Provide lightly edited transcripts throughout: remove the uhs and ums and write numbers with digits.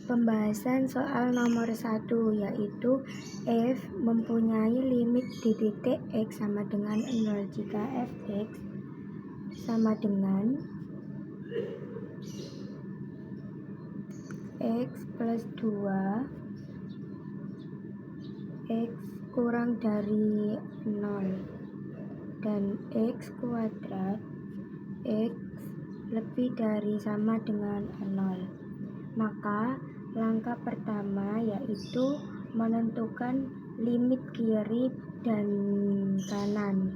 Pembahasan soal nomor 1, yaitu f mempunyai limit di titik x sama dengan 0 jika fx sama dengan x plus 2 x kurang dari 0 dan x kuadrat x lebih dari sama dengan 0. Maka langkah pertama yaitu menentukan limit kiri dan kanan.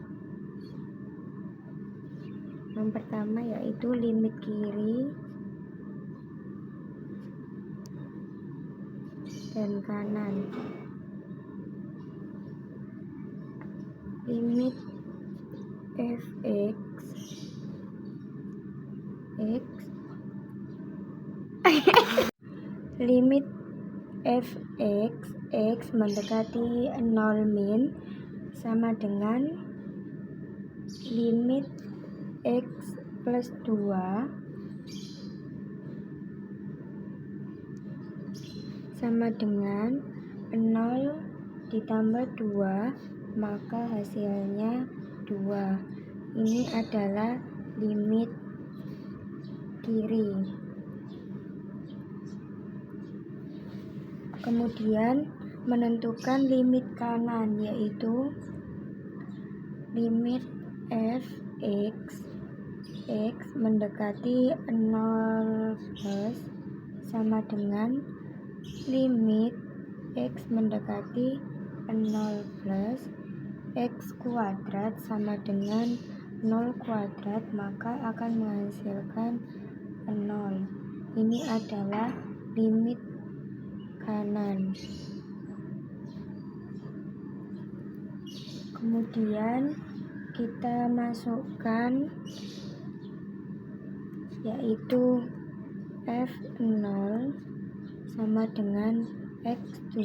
Yang pertama yaitu limit kiri dan kanan. Limit fx x limit fx x mendekati 0 min sama dengan limit x plus 2 sama dengan 0 ditambah 2, maka hasilnya 2. Ini adalah limit kiri. Kemudian menentukan limit kanan, yaitu limit fx x mendekati 0 plus sama dengan limit x mendekati 0 plus x kuadrat sama dengan 0 kuadrat, maka akan menghasilkan 0. Ini adalah limit kanan. Kemudian kita masukkan yaitu f0 sama dengan x2,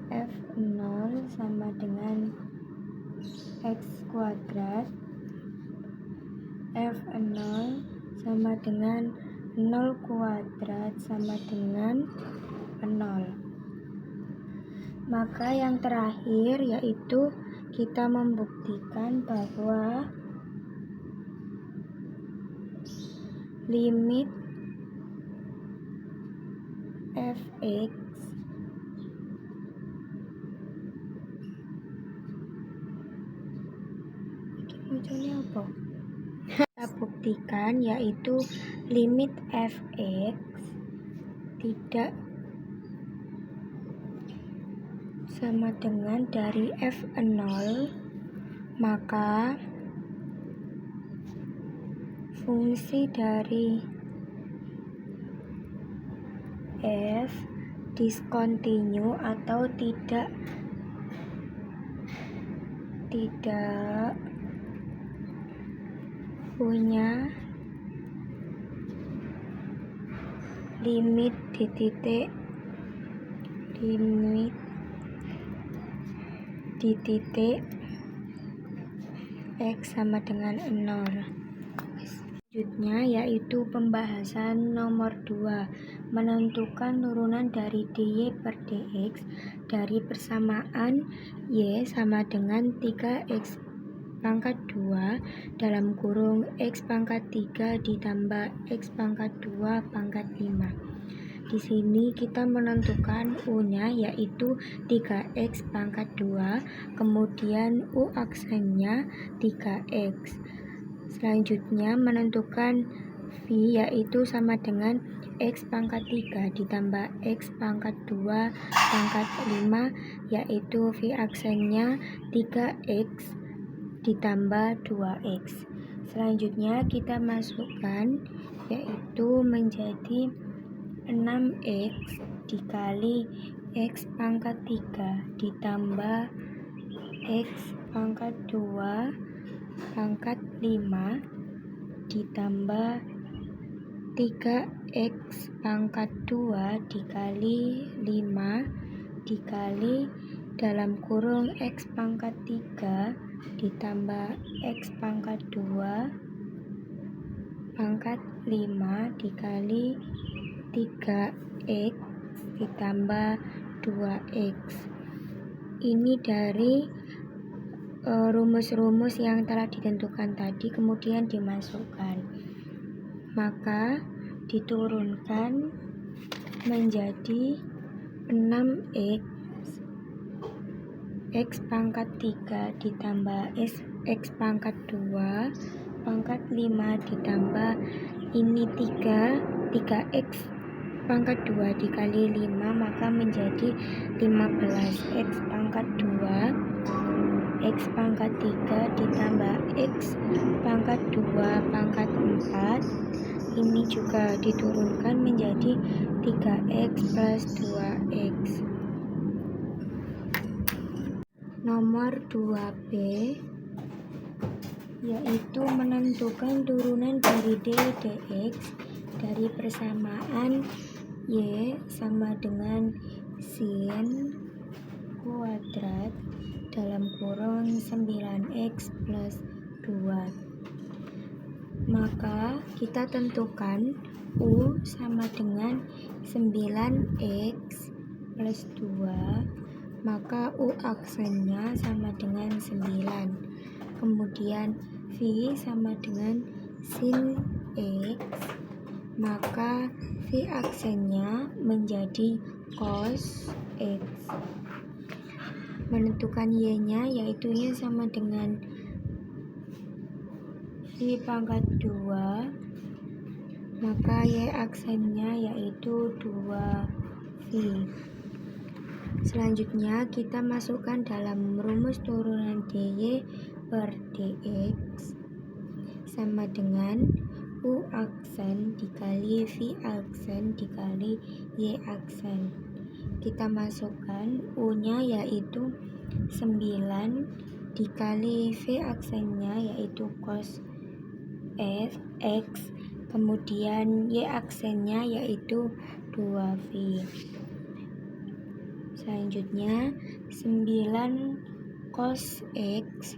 f0 sama dengan x kuadrat, f0 sama dengan 0 kuadrat sama dengan 0. Maka yang terakhir yaitu kita membuktikan bahwa limit fx kita buktikan yaitu limit fx tidak sama dengan dari f0, maka fungsi dari f discontinue atau tidak punya limit di titik x sama dengan 0. Selanjutnya yaitu pembahasan nomor 2, menentukan turunan dari dy per dx dari persamaan y sama dengan 3x pangkat 2 dalam kurung x pangkat 3 ditambah x pangkat 2 pangkat 5. Di sini kita menentukan u-nya yaitu 3x pangkat 2, kemudian u aksennya 3x. Selanjutnya menentukan v yaitu sama dengan x pangkat 3 ditambah x pangkat 2 pangkat 5, yaitu v aksennya 3x ditambah 2x. Selanjutnya kita masukkan yaitu menjadi 6x dikali x pangkat 3 ditambah x pangkat 2 pangkat 5 ditambah 3x pangkat 2 dikali 5 dikali dalam kurung x pangkat 3 ditambah x pangkat 2 pangkat 5 dikali 3x ditambah 2x. Ini dari rumus-rumus yang telah ditentukan tadi kemudian dimasukkan, maka diturunkan menjadi 6x x pangkat 3 ditambah x pangkat 2 pangkat 5 ditambah ini 3x pangkat 2 dikali 5 maka menjadi 15x pangkat 2 x pangkat 3 ditambah x pangkat 2 pangkat 4 ini juga diturunkan menjadi 3x plus 2x. Nomor 2B yaitu menentukan turunan dari d dx dari persamaan y sama dengan sin kuadrat dalam kurung 9x plus 2. Maka kita tentukan u sama dengan 9x plus 2, maka u aksennya sama dengan 9. Kemudian v sama dengan sin x, maka v aksennya menjadi cos x. Menentukan y nya yaitu y sama dengan v pangkat 2, maka y aksennya yaitu 2v. Selanjutnya kita masukkan dalam rumus turunan dy per dx sama dengan u aksen dikali v aksen dikali y aksen. Kita masukkan u nya yaitu 9 dikali v aksennya yaitu cos x, kemudian y aksennya yaitu 2v. Selanjutnya 9 cos x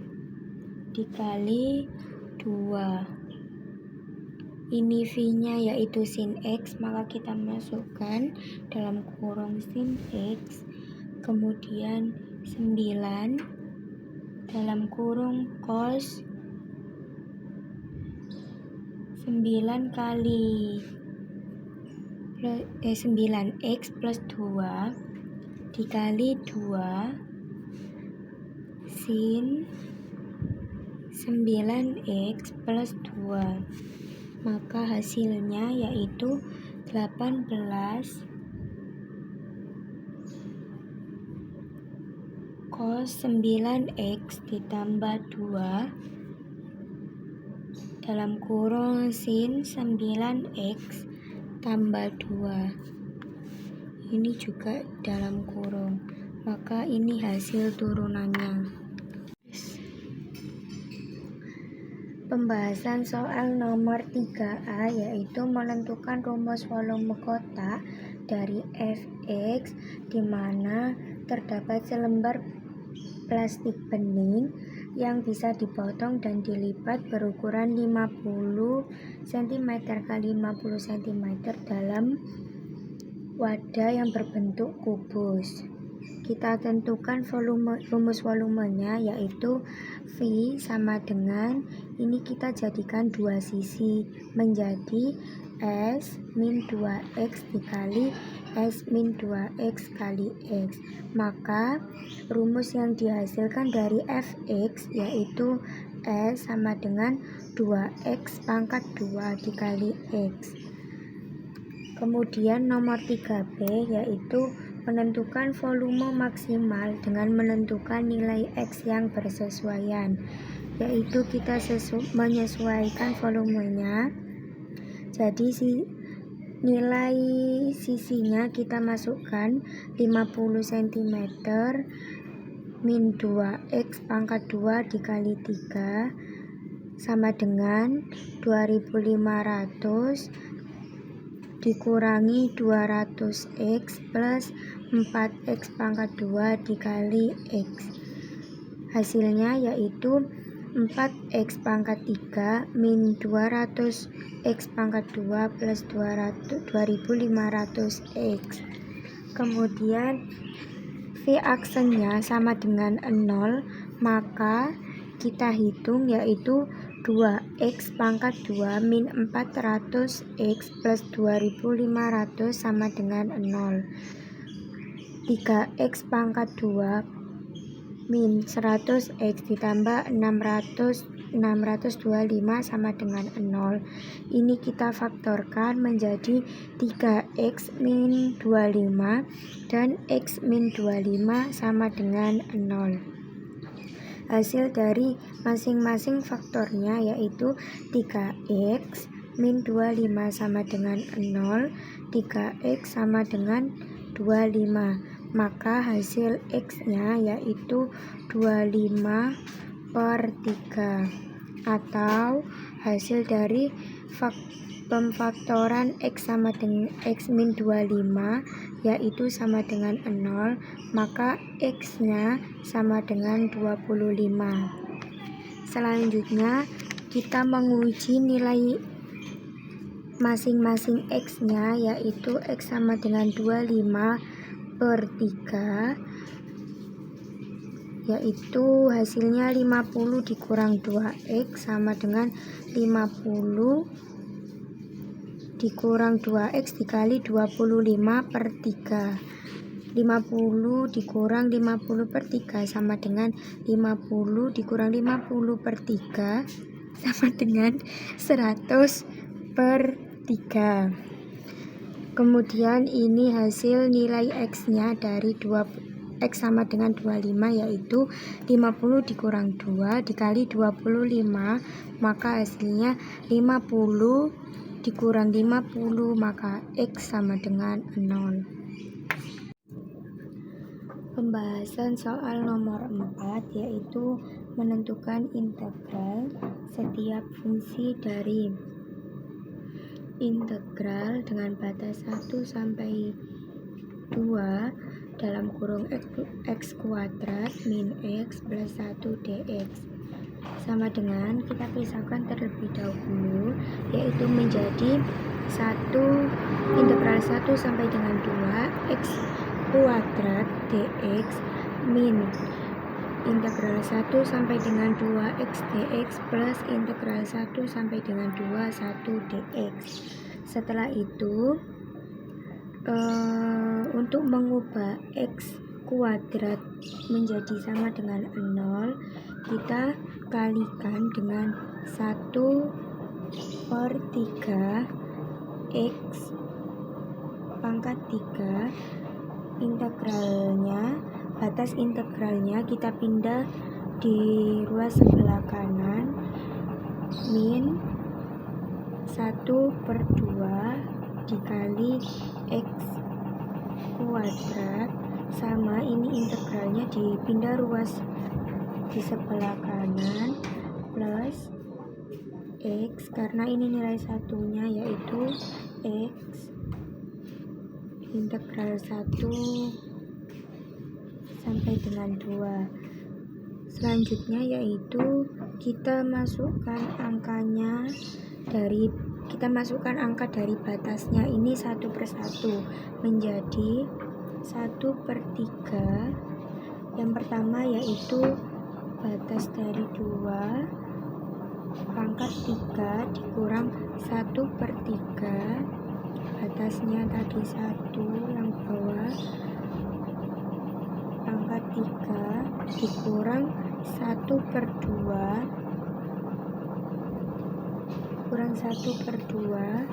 dikali 2. Ini v-nya yaitu sin x, maka kita masukkan dalam kurung sin x, kemudian 9 dalam kurung cos 9 kali 9x plus 2 dikali 2 sin 9x plus 2, maka hasilnya yaitu 18 cos 9x ditambah 2 dalam kurung sin 9x tambah 2. Ini juga dalam kurung, maka ini hasil turunannya. Pembahasan soal nomor 3A yaitu menentukan rumus volume kotak dari Fx di mana terdapat selembar plastik bening yang bisa dipotong dan dilipat berukuran 50 cm x 50 cm dalam wadah yang berbentuk kubus. Kita tentukan rumus volumenya yaitu V sama dengan ini kita jadikan dua sisi menjadi S min 2X dikali S min 2X kali X. Maka rumus yang dihasilkan dari Fx yaitu S sama dengan 2X pangkat 2 dikali X. Kemudian nomor 3B yaitu menentukan volume maksimal dengan menentukan nilai X yang bersesuaian, yaitu kita menyesuaikan volumenya. Jadi nilai sisinya kita masukkan 50 cm min 2X pangkat 2 dikali 3 sama dengan 2500 dikurangi 200x plus 4x pangkat 2 dikali x. Hasilnya yaitu 4x pangkat 3 min 200x pangkat 2 plus 2500x. Kemudian V aksennya sama dengan 0, maka kita hitung yaitu 2x pangkat 2 min 400x plus 2500 sama dengan 0. 3x pangkat 2 min 100x ditambah 625 sama dengan 0. Ini kita faktorkan menjadi 3x min 25 dan x min 25 sama dengan 0. Hasil dari masing-masing faktornya yaitu 3x min 25 sama dengan 0, 3x sama dengan 25. Maka hasil x-nya yaitu 25/3, atau hasil dari pemfaktoran x sama dengan x min 25 yaitu sama dengan 0, maka x-nya sama dengan 25. Selanjutnya kita menguji nilai masing-masing x-nya yaitu x sama dengan 25/3, yaitu hasilnya 50 dikurang 2x sama dengan 50 dikurang 2x dikali 25/3. 50 dikurang 50/3 sama dengan 50 dikurang 50/3 sama dengan 100/3. Kemudian ini hasil nilai x-nya dari x sama dengan 25 yaitu 50 dikurang 2 dikali 25, maka hasilnya 50 dikurang 50, maka x sama dengan 0. Pembahasan soal nomor 4 yaitu menentukan integral setiap fungsi dari integral dengan batas 1 sampai 2 dalam kurung x kuadrat min x plus 1 dx sama dengan, kita pisahkan terlebih dahulu, yaitu menjadi 1 integral 1 sampai dengan 2 x kuadrat dx min integral 1 sampai dengan 2x dx plus integral 1 sampai dengan 2 1 dx. Setelah itu untuk mengubah x kuadrat menjadi sama dengan 0, kita kalikan dengan 1/3 x pangkat 3. Integralnya, batas integralnya kita pindah di ruas sebelah kanan, min 1/2 dikali x kuadrat sama, ini integralnya dipindah ruas di sebelah kanan, plus x, karena ini nilai satunya yaitu x integral 1 sampai dengan 2. Selanjutnya yaitu kita masukkan angka dari batasnya ini 1/1 menjadi 1/3. Yang pertama yaitu batas dari 2 pangkat 3 dikurang 1/3, batasnya tadi 1, yang bawah pangkat 3 dikurang 1/2 kurang 1/2,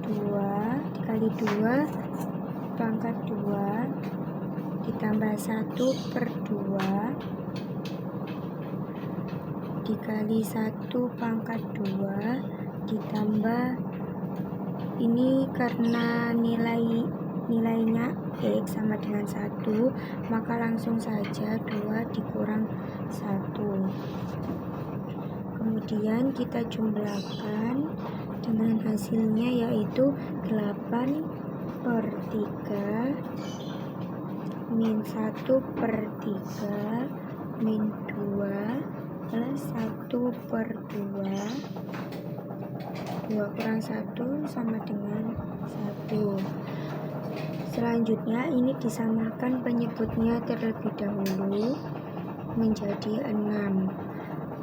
2 dikali 2 pangkat 2 ditambah 1/2 dikali 1 pangkat 2 ditambah, ini karena nilainya x sama dengan 1, maka langsung saja 2 dikurang 1. Kemudian kita jumlahkan dengan hasilnya yaitu 8/3 min 1/3 min 2 plus 1/2. 2 kurang 1 sama dengan 1. Selanjutnya ini disamakan penyebutnya terlebih dahulu menjadi 6.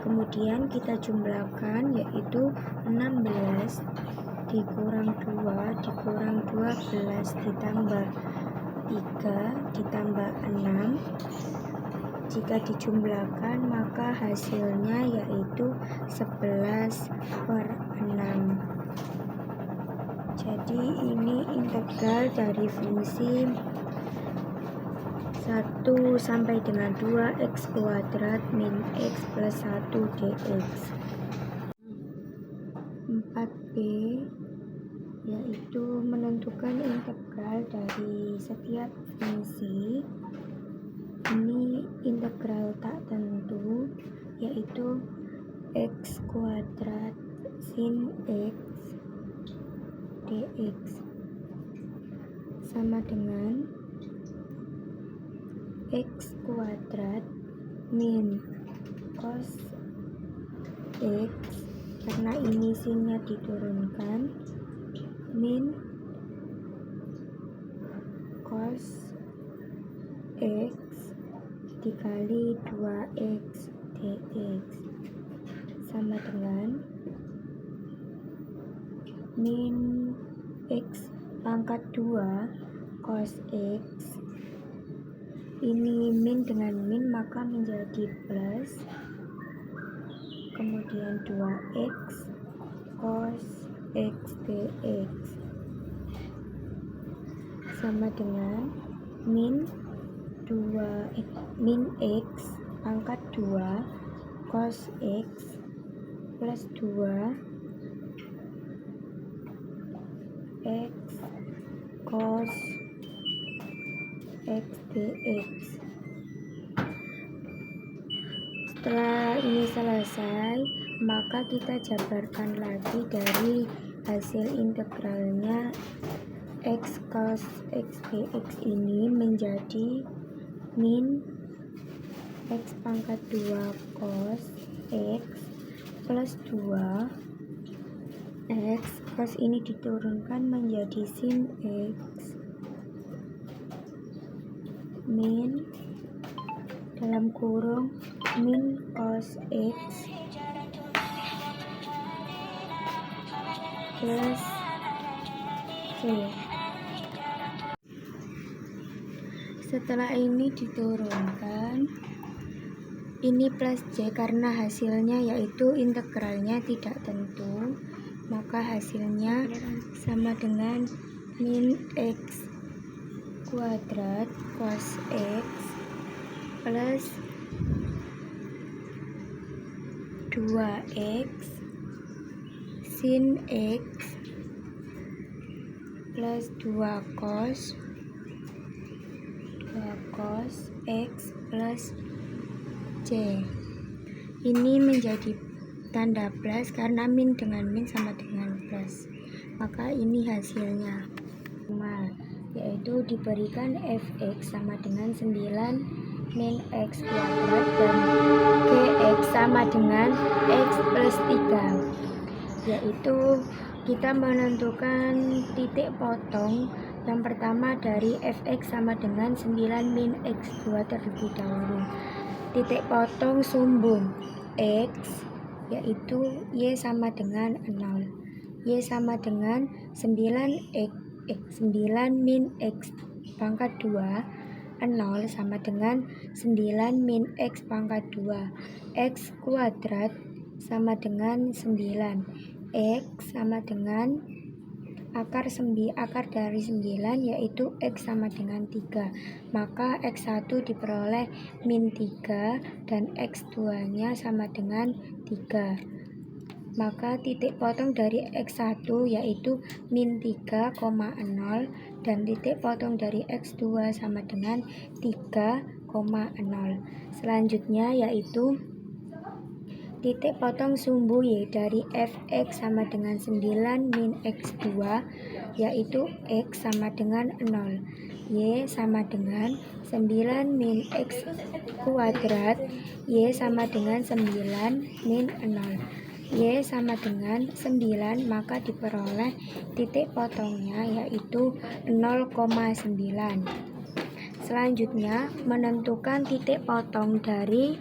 Kemudian kita jumlahkan, yaitu 16 dikurang 2 dikurang 12 ditambah 3 ditambah 6. Jika dijumlahkan maka hasilnya yaitu 11/6. Jadi ini integral dari fungsi 1 sampai dengan 2x kuadrat min x plus 1 dx. 4b yaitu menentukan integral dari setiap fungsi. Ini integral tak tentu, yaitu x kuadrat sin x dx sama dengan x kuadrat min cos x, karena ini sinnya diturunkan, min cos x dikali 2x dx sama dengan min x pangkat 2 cos x. Ini min dengan min maka menjadi plus, kemudian 2x cos x dx sama dengan min x pangkat 2 cos x plus 2 x cos x dx. Setelah ini selesai, maka kita jabarkan lagi dari hasil integralnya x cos x dx ini menjadi min x pangkat 2 cos x plus 2 x, cos ini diturunkan menjadi sin x min dalam kurung min cos x plus c. Setelah ini diturunkan, ini plus c karena hasilnya yaitu integralnya tidak tentu, maka hasilnya sama dengan min x kuadrat cos x plus 2x sin x plus 2 cos x plus c. Ini menjadi tanda plus karena min dengan min sama dengan plus, maka ini hasilnya yaitu diberikan fx sama dengan 9 min x kuadrat dan gx sama dengan x plus 3, yaitu kita menentukan titik potong yang pertama dari fx sama dengan 9 min x2 terlebih dahulu. Titik potong sumbung x yaitu y sama dengan 0, y sama dengan 9 min x pangkat 2, 0 sama dengan 9 min x pangkat 2, x kuadrat sama dengan 9, x sama dengan akar dari 9 yaitu x sama dengan 3, maka x1 diperoleh min 3 dan x2 nya sama dengan 3, maka titik potong dari x1 yaitu min 3,0 dan titik potong dari x2 sama dengan 3,0. Selanjutnya yaitu Titik potong sumbu Y dari fx sama dengan 9 min x2, yaitu x sama dengan 0. Y sama dengan 9 min x kuadrat. Y sama dengan 9 min 0. Y sama dengan 9, maka diperoleh titik potongnya yaitu 0,9. Selanjutnya, menentukan titik potong dari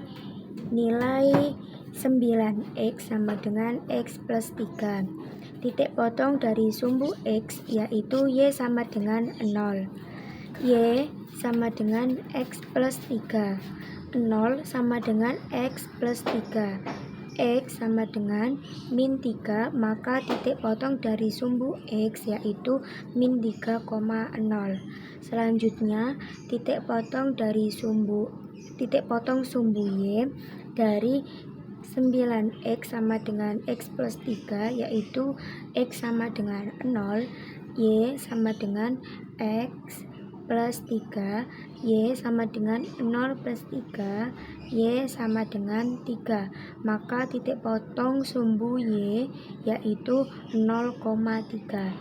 nilai 9x sama dengan x plus 3. Titik potong dari sumbu x yaitu y sama dengan 0. Y sama dengan x plus 3. 0 sama dengan x plus 3. X sama dengan min 3, maka titik potong dari sumbu X yaitu min 3,0. Selanjutnya, titik potong sumbu Y dari 9x sama dengan x plus 3 yaitu x sama dengan 0, Y sama dengan x plus 3, Y sama dengan 0 plus 3, Y sama dengan 3, maka titik potong sumbu Y yaitu 0,3.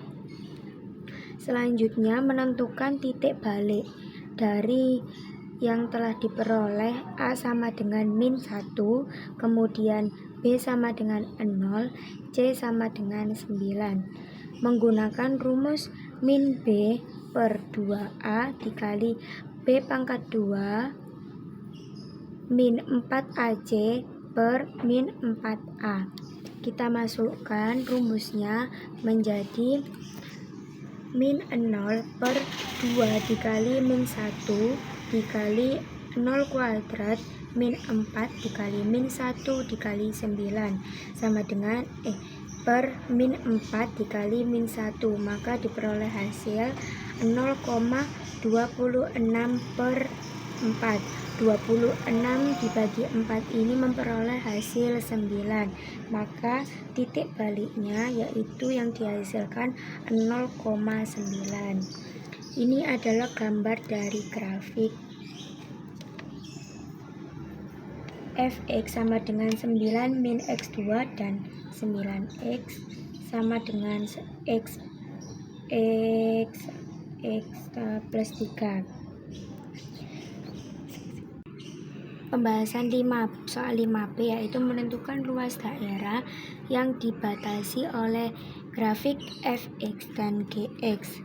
Selanjutnya, menentukan titik balik dari yang telah diperoleh A sama dengan min 1, kemudian B sama dengan 0, C sama dengan 9. Menggunakan rumus min B per 2A dikali B pangkat 2 min 4AC per min 4A. Kita masukkan rumusnya menjadi min 0 per 2 dikali min 1 dikali 0 kuadrat min 4 dikali min 1 dikali 9 sama dengan per min 4 dikali min 1, maka diperoleh hasil 0,26 per 4. 26 dibagi 4 ini memperoleh hasil 9, maka titik baliknya yaitu yang dihasilkan 0,9. Ini adalah gambar dari grafik fx sama dengan 9 min x2 dan 9x sama dengan x plus 3. Pembahasan soal 5B yaitu menentukan luas daerah yang dibatasi oleh grafik fx dan gx.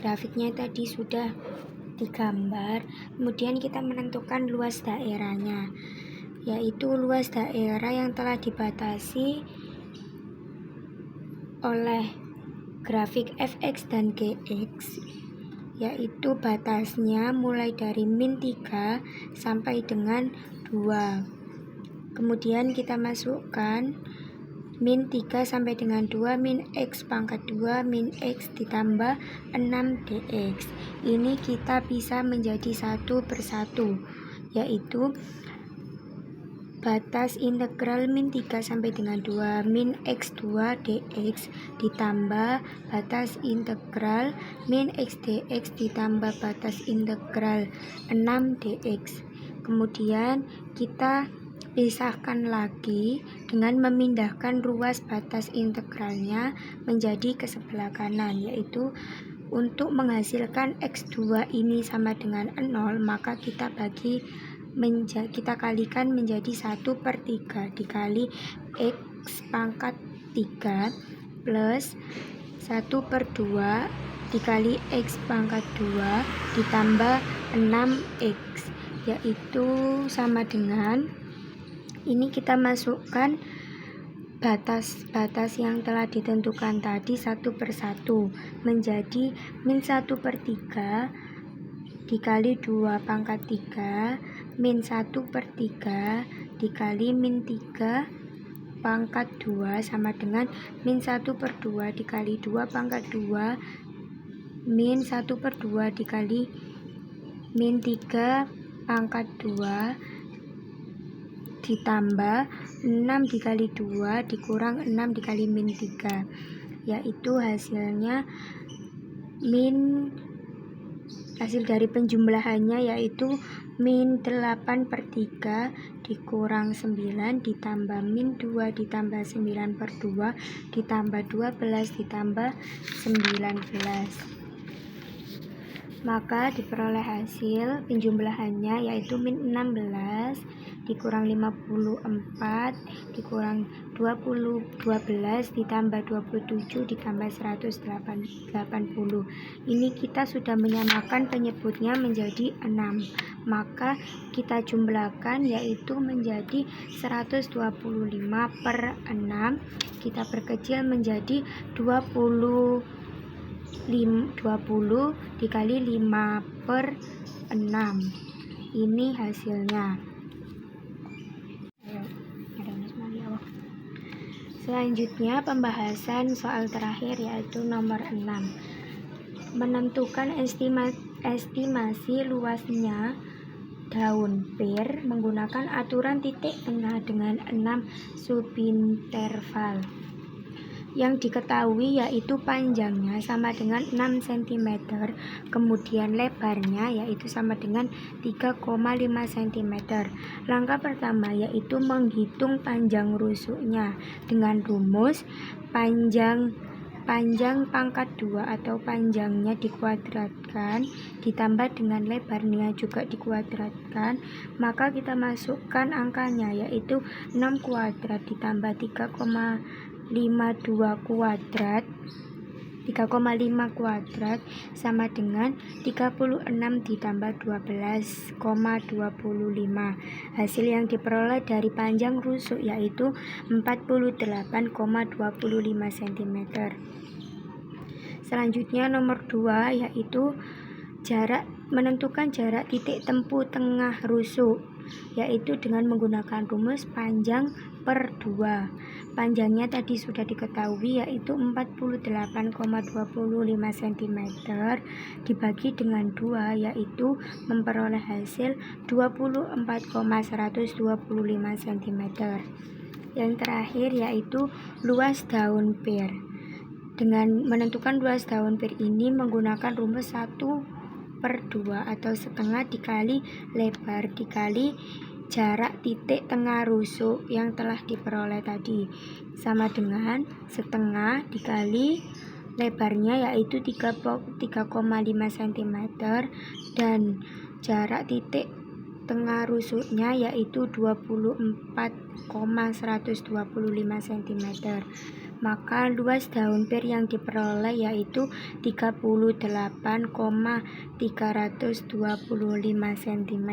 Grafiknya tadi sudah digambar, kemudian kita menentukan luas daerahnya, yaitu luas daerah yang telah dibatasi oleh grafik fx dan gx, yaitu batasnya mulai dari min 3 sampai dengan 2. Kemudian kita masukkan min 3 sampai dengan 2 min x pangkat 2 min x ditambah 6 dx. Ini kita bisa menjadi satu persatu, yaitu batas integral min 3 sampai dengan 2 min x2 dx ditambah batas integral min x dx ditambah batas integral 6 dx. Kemudian kita pisahkan lagi dengan memindahkan ruas batas integralnya menjadi ke sebelah kanan, yaitu untuk menghasilkan x2 ini sama dengan 0, maka kita kalikan menjadi 1/3 dikali x pangkat 3 plus 1/2 dikali x pangkat 2 ditambah 6x, yaitu sama dengan, ini kita masukkan batas-batas yang telah ditentukan tadi satu persatu menjadi min 1/3 dikali 2 pangkat 3 min 1/3 dikali min 3 pangkat 2 sama dengan min 1/2 dikali 2 pangkat 2 min 1/2 dikali min 3 pangkat 2 ditambah 6 dikali 2 dikurang 6 dikali min 3, yaitu hasilnya min Hasil dari penjumlahannya yaitu min 8/3 dikurang 9 ditambah min 2 ditambah 9/2 ditambah 12 ditambah 19. Maka diperoleh hasil penjumlahannya yaitu min 16 dikurang 54 dikurang 12 ditambah 27 ditambah 180. Ini kita sudah menyamakan penyebutnya menjadi 6. Maka kita jumlahkan yaitu menjadi 125/6. Kita perkecil menjadi 20 dikali 5/6. Ini hasilnya. Selanjutnya pembahasan soal terakhir yaitu nomor 6. Menentukan estimasi luasnya daun pir menggunakan aturan titik tengah dengan 6 subinterval. Yang diketahui yaitu panjangnya sama dengan 6 cm, kemudian lebarnya yaitu sama dengan 3,5 cm. Langkah pertama yaitu menghitung panjang rusuknya dengan rumus panjang pangkat 2 atau panjangnya dikuadratkan ditambah dengan lebarnya juga dikuadratkan, maka kita masukkan angkanya yaitu 6 kuadrat ditambah 3,5 kuadrat sama dengan 36 ditambah 12,25. Hasil yang diperoleh dari panjang rusuk yaitu 48,25 cm. Selanjutnya nomor 2 yaitu menentukan jarak titik tempuh tengah rusuk yaitu dengan menggunakan rumus panjang per 2. Panjangnya tadi sudah diketahui yaitu 48,25 cm dibagi dengan 2 yaitu memperoleh hasil 24,125 cm. Yang terakhir yaitu luas daun pir. Dengan menentukan luas daun pir ini menggunakan rumus 1/2 atau setengah dikali lebar dikali jarak titik tengah rusuk yang telah diperoleh tadi, sama dengan setengah dikali lebarnya yaitu 3,5 cm dan jarak titik tengah rusuknya yaitu 24,125 cm. Maka luas daun pir yang diperoleh yaitu 38,325 cm.